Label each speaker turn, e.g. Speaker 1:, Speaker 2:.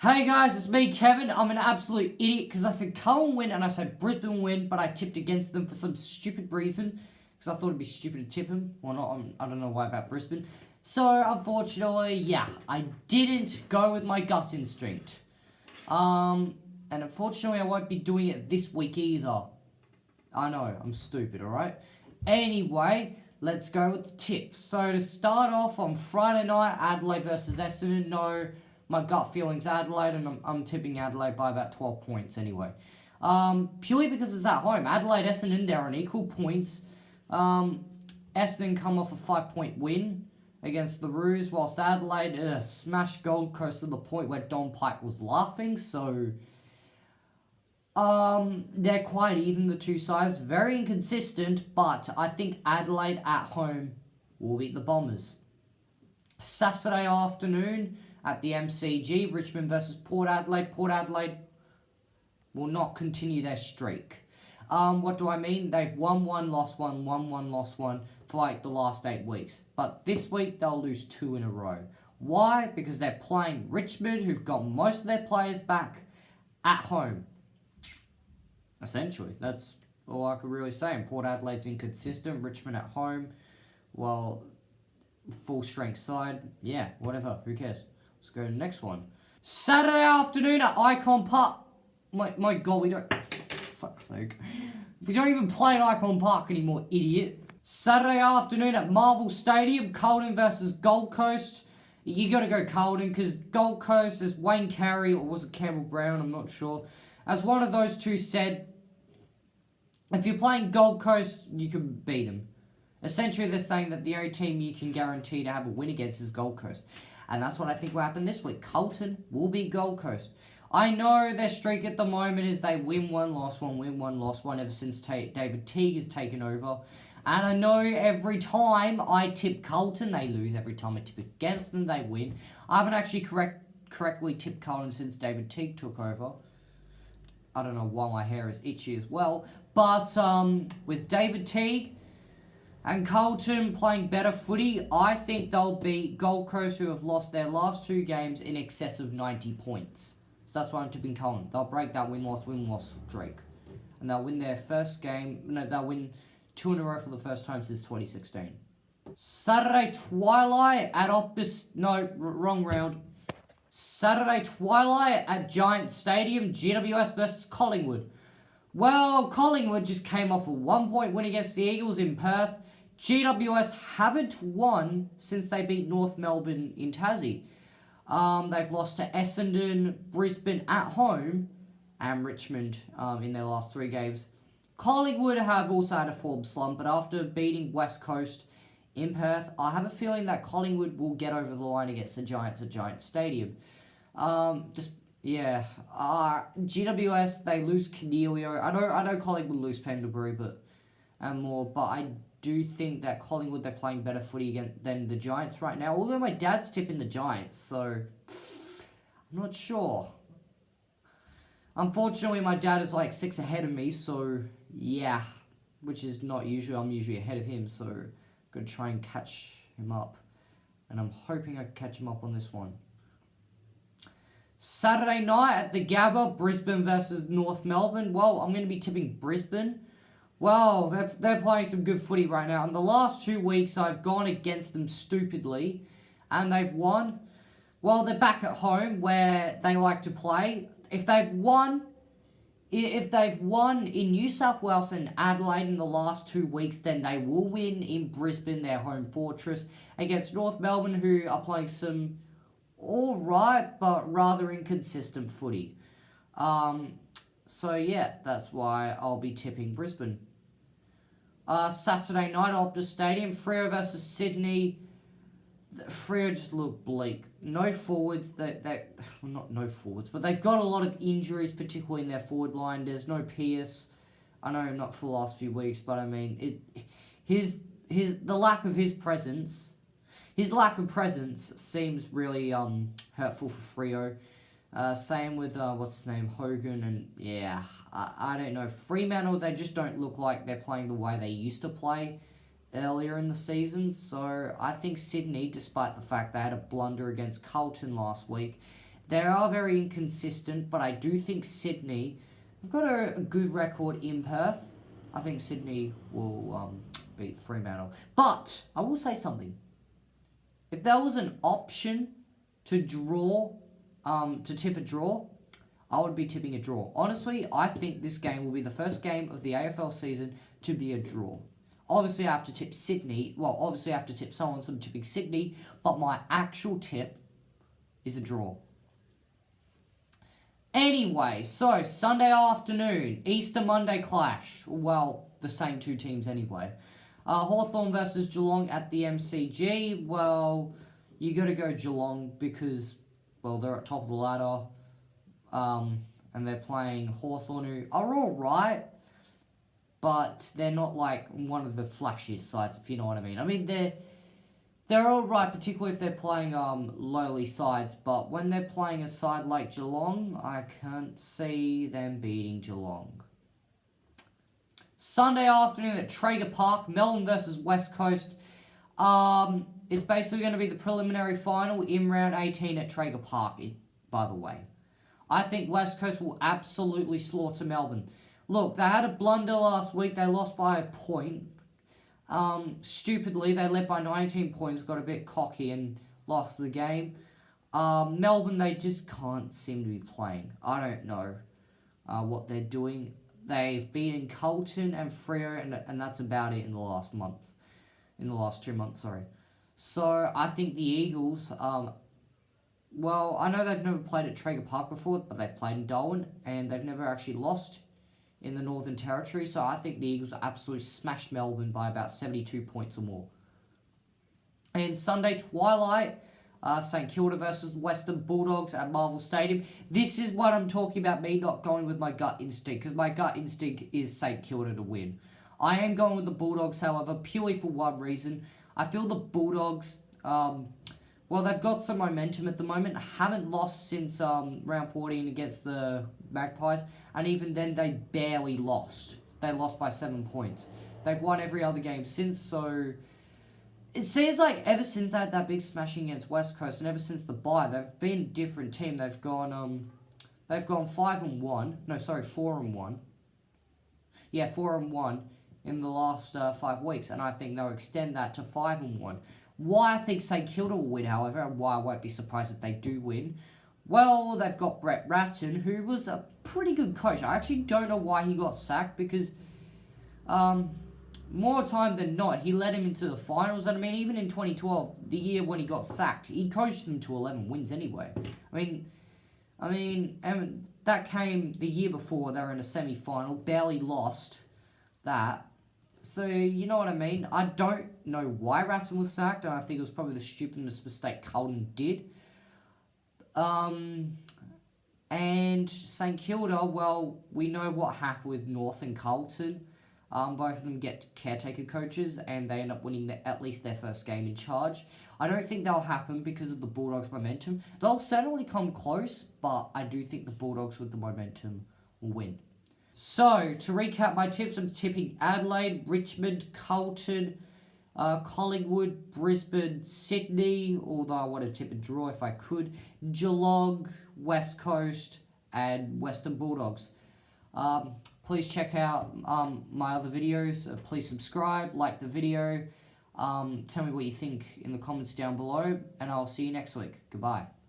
Speaker 1: Hey guys, it's me, Kevin. I'm an absolute idiot because I said Collingwood win and I said Brisbane win, but I tipped against them for some stupid reason because I thought it'd be stupid to tip them. Well, not. I don't know why about Brisbane. So, unfortunately, yeah, I didn't go with my gut instinct. And unfortunately, I won't be doing it this week either. I know, I'm stupid, alright? Anyway, let's go with the tips. So, to start off on Friday night, Adelaide versus Essendon. No, my gut feeling's Adelaide, and I'm tipping Adelaide by about 12 points anyway. Purely because it's at home. Adelaide, Essendon, they're on equal points. Essendon come off a 5-point win against the Roos, whilst Adelaide smashed Gold Coast to the point where Don Pike was laughing, so they're quite even, the two sides. Very inconsistent, but I think Adelaide at home will beat the Bombers. Saturday afternoon at the MCG, Richmond versus Port Adelaide. Port Adelaide will not continue their streak. What do I mean? They've won one, lost one, won one, lost one for like the last 8 weeks. But this week they'll lose 2 in a row. Why? Because they're playing Richmond, who've got most of their players back at home. Essentially, that's all I could really say. And Port Adelaide's inconsistent. Richmond at home, well, full strength side. Yeah, whatever. Who cares? Let's go to the next one. Saturday afternoon at Icon Park. My God, we don't. Fuck's sake. We don't even play at Icon Park anymore, idiot. Saturday afternoon at Marvel Stadium, Carlton versus Gold Coast. You got to go Carlton because Gold Coast is Wayne Carey, or was it Campbell Brown? I'm not sure. As one of those two said, if you're playing Gold Coast, you can beat them. Essentially, they're saying that the only team you can guarantee to have a win against is Gold Coast. And that's what I think will happen this week. Carlton will beat Gold Coast. I know their streak at the moment is they win one, lost one, win one, lost one ever since David Teague has taken over. And I know every time I tip Carlton, they lose. Every time I tip against them, they win. I haven't actually correctly tipped Carlton since David Teague took over. I don't know why my hair is itchy as well. But with David Teague and Carlton playing better footy, I think they'll beat Gold Coast, who have lost their last 2 games in excess of 90 points. So that's why I'm tipping Carlton. They'll break that win-loss streak. And they'll win their first game. No, they'll win 2 in a row for the first time since 2016. Saturday twilight at wrong round. Saturday twilight at Giant Stadium, GWS versus Collingwood. Well, Collingwood just came off a 1-point win against the Eagles in Perth. GWS haven't won since they beat North Melbourne in Tassie. They've lost to Essendon, Brisbane at home, and Richmond in their last 3 games. Collingwood have also had a form slump, but after beating West Coast in Perth, I have a feeling that Collingwood will get over the line against the Giants at Giant Stadium. GWS, they lose Cornelio. I know Collingwood lose Pendlebury, but I do think that Collingwood, they're playing better footy than the Giants right now. Although my dad's tipping the Giants, so I'm not sure. Unfortunately, my dad is like 6 ahead of me, so yeah, which is not usual. I'm usually ahead of him, so I'm going to try and catch him up. And I'm hoping I can catch him up on this one. Saturday night at the Gabba, Brisbane versus North Melbourne. Well, I'm going to be tipping Brisbane. Well, they're playing some good footy right now. In the last 2 weeks, I've gone against them stupidly, and they've won. Well, they're back at home where they like to play. If they've won in New South Wales and Adelaide in the last 2 weeks, then they will win in Brisbane, their home fortress, against North Melbourne, who are playing some alright but rather inconsistent footy. So yeah, that's why I'll be tipping Brisbane. Saturday night at Optus Stadium, Freo versus Sydney. Freo just look bleak. No forwards. Not no forwards, but they've got a lot of injuries, particularly in their forward line. There's no Pierce. I know not for the last few weeks, but I mean the lack of his presence. His lack of presence seems really hurtful for Freo. Same with, Hogan, and yeah, I don't know. Fremantle, they just don't look like they're playing the way they used to play earlier in the season, so I think Sydney, despite the fact they had a blunder against Carlton last week, They are very inconsistent, but I do think Sydney have got a good record in Perth. I think Sydney will beat Fremantle. But I will say something. If there was an option to draw, to tip a draw, I would be tipping a draw. Honestly, I think this game will be the first game of the AFL season to be a draw. Obviously, I have to tip Sydney. Well, obviously, I have to tip someone, so I'm tipping Sydney. But my actual tip is a draw. Anyway, so Sunday afternoon, Easter Monday clash. Well, the same two teams anyway. Hawthorn versus Geelong at the MCG. Well, you got to go Geelong because, well, they're at top of the ladder. And they're playing Hawthorn, who are alright, but they're not like one of the flashiest sides, if you know what I mean. I mean, they're alright, particularly if they're playing lowly sides, but when they're playing a side like Geelong, I can't see them beating Geelong. Sunday afternoon at Traeger Park, Melbourne versus West Coast. It's basically going to be the preliminary final in round 18 at Traeger Park, by the way. I think West Coast will absolutely slaughter Melbourne. Look, they had a blunder last week. They lost by a point. Stupidly, they led by 19 points, got a bit cocky and lost the game. Melbourne, they just can't seem to be playing. I don't know what they're doing. They've beaten Carlton and Freo, and that's about it in the last month. In the last 2 months, sorry. So, I think the Eagles... well, I know they've never played at Traeger Park before, but they've played in Darwin, and they've never actually lost in the Northern Territory, so I think the Eagles will absolutely smash Melbourne by about 72 points or more. And Sunday twilight, St Kilda versus Western Bulldogs at Marvel Stadium. This is what I'm talking about, me not going with my gut instinct, because my gut instinct is St Kilda to win. I am going with the Bulldogs, however, purely for one reason. I feel the Bulldogs... well, they've got some momentum at the moment. Haven't lost since round 14 against the Magpies. And even then, they barely lost. They lost by 7 points. They've won every other game since, so... It seems like ever since they had that big smashing against West Coast, and ever since the bye, they've been a different team. They've gone 5-1. No, sorry, 4-1. Yeah, 4-1 in the last 5 weeks. And I think they'll extend that to 5-1. Why I think St Kilda will win, however, and why I won't be surprised if they do win, well, they've got Brett Ratton, who was a pretty good coach. I actually don't know why he got sacked, because more time than not, he led him into the finals. And I mean, even in 2012, the year when he got sacked, he coached them to 11 wins anyway. I mean, and that came the year before. They were in a semi-final, barely lost that. So, you know what I mean? I don't know why Ratton was sacked, and I think it was probably the stupidest mistake Carlton did. And St Kilda, well, we know what happened with North and Carlton. Both of them get caretaker coaches, and they end up winning at least their first game in charge. I don't think that'll happen because of the Bulldogs' momentum. They'll certainly come close, but I do think the Bulldogs with the momentum will win. So, to recap my tips, I'm tipping Adelaide, Richmond, Carlton, Collingwood, Brisbane, Sydney, although I want to tip a draw if I could, Geelong, West Coast, and Western Bulldogs. Please check out my other videos. Please subscribe, like the video. Tell me what you think in the comments down below, and I'll see you next week. Goodbye.